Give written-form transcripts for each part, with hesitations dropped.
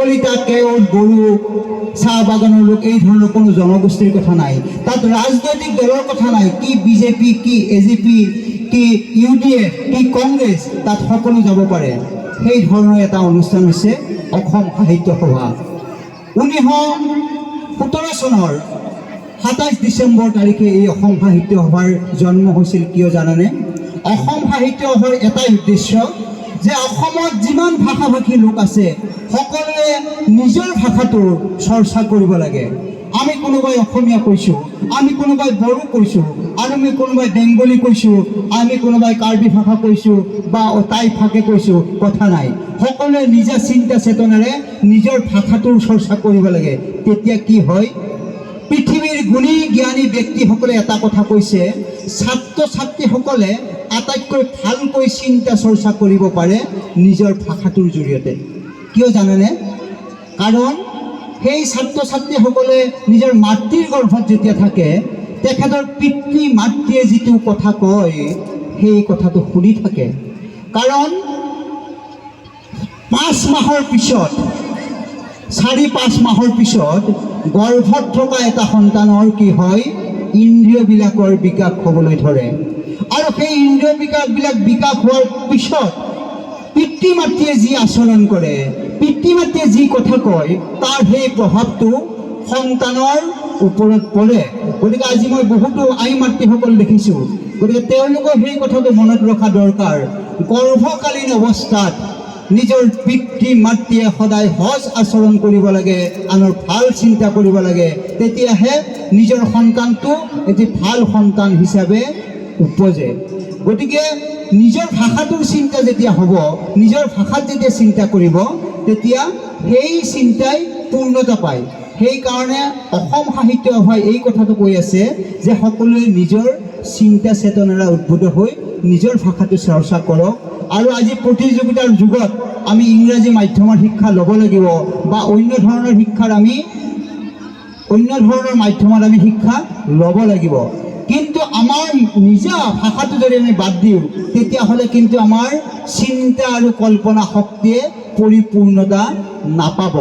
কলিতা, কেওট, বড়ো, চাহ বাগানৰ লোক, এই ধৰণৰ কোনো জনগোষ্ঠীৰ কথা নাই। তাত ৰাজনৈতিক দলৰ কথা নাই, কি বিজেপি, কি এজিপি, কি UDF, কি কংগ্ৰেছ, তাত সকলো যাব পাৰে। সেই ধৰণৰ এটা অনুষ্ঠান হৈছে অসম সাহিত্য সভা। 1917 চনৰ 27 ডিচেম্বৰ তাৰিখে এই অসম সাহিত্য সভাৰ জন্ম হৈছিল। কিয় জানানে? অসম সাহিত্য সভাৰ এটাই উদ্দেশ্য যে অসমত যিমান ভাষা ভাষী লোক আছে সকলোৱে নিজৰ ভাষাটোৰ চৰ্চা কৰিব লাগে। আমি কোনোবাই অসমীয়া কৈছোঁ, আমি কোনোবাই বড়ো কৈছোঁ, আৰু আমি কোনোবাই বেংগলী কৈছোঁ, আমি কোনোবাই কাৰ্বি ভাষা কৈছোঁ বা টাই ভাষা কৈছোঁ, কথা নাই। সকলোৱে নিজা চিন্তা চেতনাৰে নিজৰ ভাষাটোৰ চৰ্চা কৰিব লাগে। তেতিয়া কি হয়, পৃথিৱীৰ গুণী জ্ঞানী ব্যক্তিসকলে এটা কথা কৈছে, ছাত্ৰ ছাত্ৰীসকলে আটাইতকৈ ভালকৈ চিন্তা চৰ্চা কৰিব পাৰে নিজৰ ভাষাটোৰ জৰিয়তে। কিয় জানেনে? কাৰণ সেই ছাত্ৰ ছাত্ৰীসকলে নিজৰ মাতৃৰ গৰ্ভত যেতিয়া থাকে, তেখেতৰ পিতৃ মাতৃয়ে যিটো কথা কয় সেই কথাটো শুনি থাকে। কাৰণ 5 মাহৰ পিছত, 4-5 মাহৰ পিছত গৰ্ভত থকা এটা সন্তানৰ কি হয়, ইন্দ্ৰিয়বিলাকৰ বিকাশ হ'বলৈ ধৰে। আৰু সেই ইন্দ্ৰিয়বিলাক বিকাশ হোৱাৰ পিছত পিতৃ মাতৃয়ে যি আচৰণ কৰে, পিতৃ মাতৃয়ে যি কথা কয়, তাৰ সেই প্ৰভাৱটো সন্তানৰ ওপৰত পৰে। গতিকে আজি মই বহুতো আই মাতৃসকল দেখিছোঁ, গতিকে তেওঁলোকৰ সেই কথাটো মনত ৰখা দৰকাৰ। গৰ্ভকালীন অৱস্থাত নিজৰ পিতৃ মাতৃয়ে সদায় সজ আচৰণ কৰিব লাগে, আনৰ ভাল চিন্তা কৰিব লাগে, তেতিয়াহে নিজৰ সন্তানটো এটি ভাল সন্তান হিচাপে উপজে। গতিকে নিজৰ ভাষাটোৰ চিন্তা যেতিয়া হ'ব, নিজৰ ভাষাত যেতিয়া চিন্তা কৰিব, তেতিয়া সেই চিন্তাই পূৰ্ণতা পায়। সেইকাৰণে অসম সাহিত্য সভাই এই কথাটো কৈ আছে যে সকলোৱে নিজৰ চিন্তা চেতনাৰে উদ্বুদ্ধ হৈ নিজৰ ভাষাটো চৰ্চা কৰক। আৰু আজি প্ৰতিযোগিতাৰ যুগত আমি ইংৰাজী মাধ্যমৰ শিক্ষা ল'ব লাগিব বা অন্য ধৰণৰ মাধ্যমত আমি শিক্ষা ল'ব লাগিব। কিন্তু আমাৰ নিজা ভাষাটো যদি আমি বাদ দিওঁ, তেতিয়াহ'লে কিন্তু আমাৰ চিন্তা আৰু কল্পনা শক্তিয়ে পৰিপূৰ্ণতা নাপাব।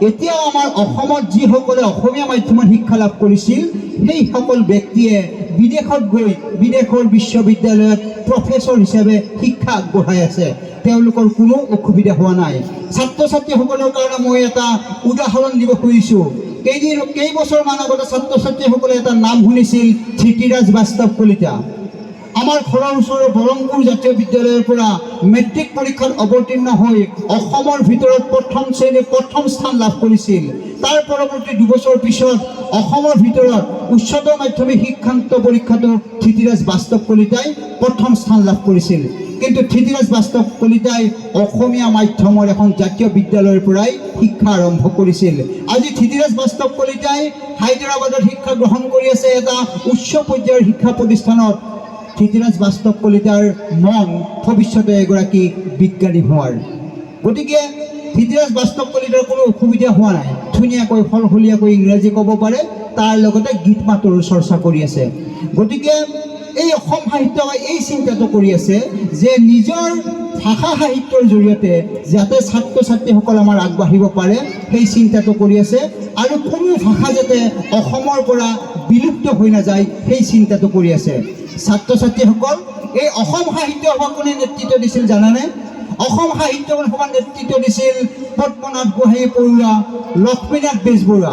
এতিয়াও আমাৰ অসমত যিসকলে অসমীয়া মাধ্যমত শিক্ষা লাভ কৰিছিল, সেইসকল ব্যক্তিয়ে বিদেশত গৈ বিদেশৰ বিশ্ববিদ্যালয়ত প্ৰফেচৰ হিচাপে শিক্ষা আগবঢ়াই আছে। তেওঁলোকৰ কোনো অসুবিধা হোৱা নাই। ছাত্ৰ ছাত্ৰীসকলৰ কাৰণে মই এটা উদাহৰণ দিব খুজিছোঁ। কেইবছৰমান আগতে ছাত্ৰ ছাত্ৰীসকলে এটা নাম শুনিছিল, ধৃতিৰাজ বাস্তৱ কলিতা। আমাৰ ঘৰৰ ওচৰৰ বৰংপুৰ জাতীয় বিদ্যালয়ৰ পৰা মেট্ৰিক পৰীক্ষাত অৱতীৰ্ণ হৈ অসমৰ ভিতৰত প্ৰথম স্থান লাভ কৰিছিল। তাৰ পৰৱৰ্তী 2 বছৰ পিছত অসমৰ ভিতৰত উচ্চতৰ মাধ্যমিক শিক্ষান্ত পৰীক্ষাটো ধৃতিৰাজ বাস্তৱ কলিতাই প্ৰথম স্থান লাভ কৰিছিল। কিন্তু ধৃতিৰাজ বাস্তৱ কলিতাই অসমীয়া মাধ্যমৰ এখন জাতীয় বিদ্যালয়ৰ পৰাই শিক্ষা আৰম্ভ কৰিছিল। আজি ধৃতিৰাজ বাস্তৱ কলিতাই হায়দৰাবাদত শিক্ষা গ্ৰহণ কৰি আছে এটা উচ্চ পৰ্যায়ৰ শিক্ষা প্ৰতিষ্ঠানত। ধৃতিৰাজ বাস্তৱ কলিতাৰ মন ভৱিষ্যতে এগৰাকী বিজ্ঞানী হোৱাৰ। গতিকে ধৃতিৰাজ বাস্তৱ কলিতাৰ কোনো অসুবিধা হোৱা নাই, ধুনীয়াকৈ সলসলীয়াকৈ ইংৰাজী ক'ব পাৰে, তাৰ লগতে গীত মাতৰো চৰ্চা কৰি আছে। গতিকে এই অসম সাহিত্য এই চিন্তাটো কৰি আছে যে নিজৰ ভাষা সাহিত্যৰ জৰিয়তে যাতে ছাত্ৰ ছাত্ৰীসকল আমাৰ আগবাঢ়িব পাৰে, সেই চিন্তাটো কৰি আছে। আৰু কোনো ভাষা যাতে অসমৰ পৰা বিলুপ্ত হৈ নাযায়, সেই চিন্তাটো কৰি আছে। ছাত্ৰ ছাত্ৰীসকল, এই অসম সাহিত্য সভা কোনে নেতৃত্ব দিছিল জানানে? অসম সাহিত্য সভাৰ নেতৃত্ব দিছিল পদ্মনাথ গোহাঁই বৰুৱা, লক্ষ্মীনাথ বেজবৰুৱা।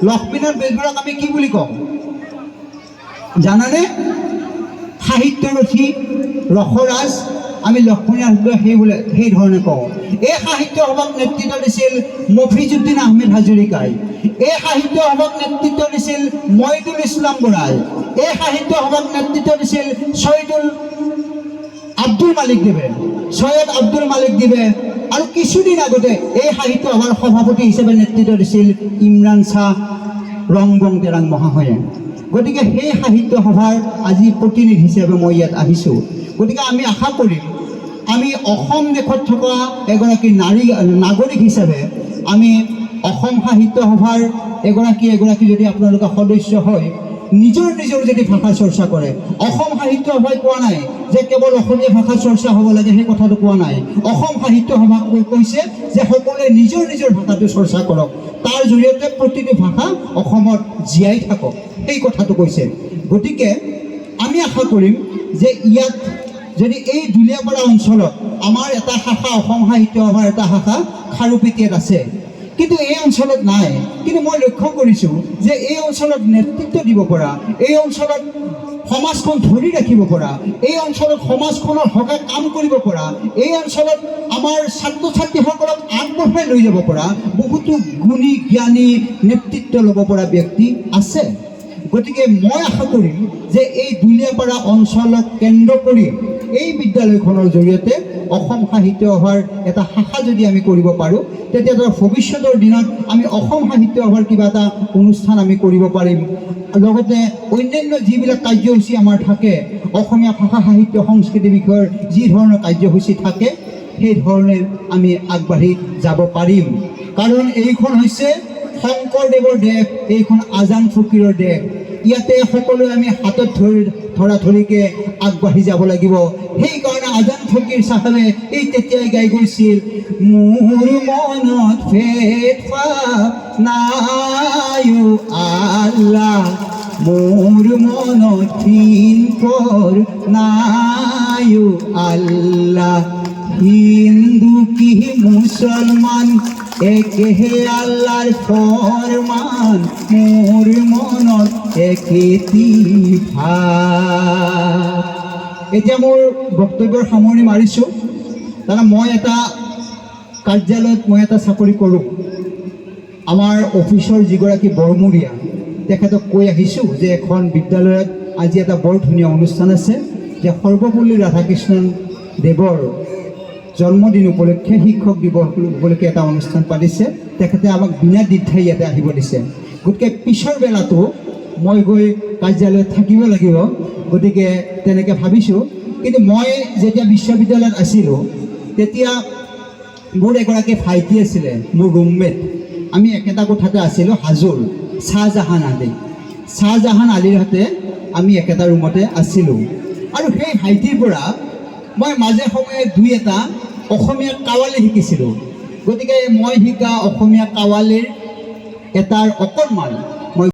লক্ষ্মীনাথ বেজবৰুৱাক আমি কি বুলি কওঁ জানানে? সাহিত্যৰথী, ৰসৰাজ, আমি লক্ষ্মীনাথ সেই ধৰণে কওঁ। এই সাহিত্য সভাক নেতৃত্ব দিছিল মফিজুদ্দিন আহমেদ হাজৰিকাই। এই সাহিত্য সভাক নেতৃত্ব দিছিল মইদুল ইছলাম বৰাই। এই সাহিত্য সভাক নেতৃত্ব দিছিল সৈয়দ আব্দুল মালিক দেৱে। আৰু কিছুদিন আগতে এই সাহিত্য সভাৰ সভাপতি হিচাপে নেতৃত্ব দিছিল ইমৰান শ্বাহ ৰংবং তেৰাং মহাশয়ে। গতিকে সেই সাহিত্য সভাৰ আজি প্ৰতিনিধি হিচাপে মই ইয়াত আহিছোঁ। গতিকে আমি আশা কৰিম, আমি অসম দেশত থকা এগৰাকী নাগৰিক হিচাপে আমি অসম সাহিত্য সভাৰ এগৰাকী যদি আপোনালোকে সদস্য হয়, নিজৰ যদি ভাষা চৰ্চা কৰে। অসম সাহিত্য সভাই কোৱা নাই যে কেৱল অসমীয়া ভাষা চৰ্চা হ'ব লাগে, সেই কথাটো কোৱা নাই। অসম সাহিত্য সভা কৈছে যে সকলোৱে নিজৰ ভাষাটো চৰ্চা কৰক, তাৰ জৰিয়তে প্ৰতিটো ভাষা অসমত জীয়াই থাকক, সেই কথাটো কৈছে। গতিকে আমি আশা কৰিম যে ইয়াত যদি এই দুলীয়াপাৰা অঞ্চলত আমাৰ এটা শাখা, অসম সাহিত্য সভাৰ এটা শাখা খাৰুপেটীয়াত আছে, কিন্তু এই অঞ্চলত নাই। কিন্তু মই লক্ষ্য কৰিছোঁ যে এই অঞ্চলত নেতৃত্ব দিব পৰা, এই অঞ্চলত সমাজখন ধৰি ৰাখিব পৰা, এই অঞ্চলত সমাজখনৰ হকে কাম কৰিব পৰা, এই অঞ্চলত আমাৰ ছাত্ৰ ছাত্ৰীসকলক আগবঢ়াই লৈ যাব পৰা বহুতো গুণী জ্ঞানী নেতৃত্ব ল'ব পৰা ব্যক্তি আছে। গতিকে মই আশা কৰিম যে এই দুলীয়াপাৰা অঞ্চলক কেন্দ্ৰ কৰি এই বিদ্যালয়খনৰ জৰিয়তে অসম সাহিত্য সভাৰ এটা শাখা যদি আমি কৰিব পাৰোঁ, তেতিয়া ধৰক ভৱিষ্যতৰ দিনত আমি অসম সাহিত্য সভাৰ কিবা এটা অনুষ্ঠান আমি কৰিব পাৰিম। লগতে অন্যান্য যিবিলাক কাৰ্যসূচী আমাৰ থাকে, অসমীয়া ভাষা সাহিত্য সংস্কৃতি বিষয়ৰ যি ধৰণৰ কাৰ্যসূচী থাকে, সেই ধৰণে আমি আগবাঢ়ি যাব পাৰিম। কাৰণ এইখন হৈছে শংকৰদেৱৰ দেশ, এইখন আজান ফকীৰৰ দেশ। ইয়াতে সকলোৱে আমি হাতত ধৰা ধৰিকে আগবাঢ়ি যাব লাগিব। সেইকাৰণে আজান ফকীৰ চাহাবে এই তেতিয়াই গাই গৈছিল, মোৰ মনত ভেদভাৱ নাই আল্লাহ, মোৰ মনত ঘৃণ নাই আল্লাহ, হিন্দু কি মুসলমান একেহে আল্লাহৰ ফৰমান, মোৰ মনত একেটি ভাৱ। এতিয়া মোৰ বক্তব্যৰ সামৰণি মাৰিছোঁ। তাৰমানে মই এটা কাৰ্যালয়ত মই এটা চাকৰি কৰোঁ। আমাৰ অফিচৰ যিগৰাকী বৰমূৰীয়া, তেখেতক কৈ আহিছোঁ যে এখন বিদ্যালয়ত আজি এটা বৰ ধুনীয়া অনুষ্ঠান আছে, যে সৰ্বপল্লী ৰাধাকৃষ্ণন দেৱৰ জন্মদিন উপলক্ষে, শিক্ষক দিৱস উপলক্ষে এটা অনুষ্ঠান পাতিছে। তেখেতে আমাক বিনা দ্বিধাই ইয়াতে আহিব দিছে। গতিকে পিছৰ বেলাটো মই গৈ কাৰ্যালয়ত থাকিব লাগিব, গতিকে তেনেকৈ ভাবিছোঁ। কিন্তু মই যেতিয়া বিশ্ববিদ্যালয়ত আছিলোঁ, তেতিয়া মোৰ এগৰাকী ভাইটি আছিলে, মোৰ ৰুমমেট। আমি একেটা কোঠাতে আছিলোঁ, হাজোৰ শ্বাহজাহান আলীৰ হাতে আমি একেটা ৰুমতে আছিলোঁ। আৰু সেই ভাইটিৰ পৰা মই মাজে সময়ে দুই এটা অসমীয়া কাৱালী শিকিছিলোঁ। গতিকে মই শিকা অসমীয়া কাৱালীৰ এটাৰ অকণমান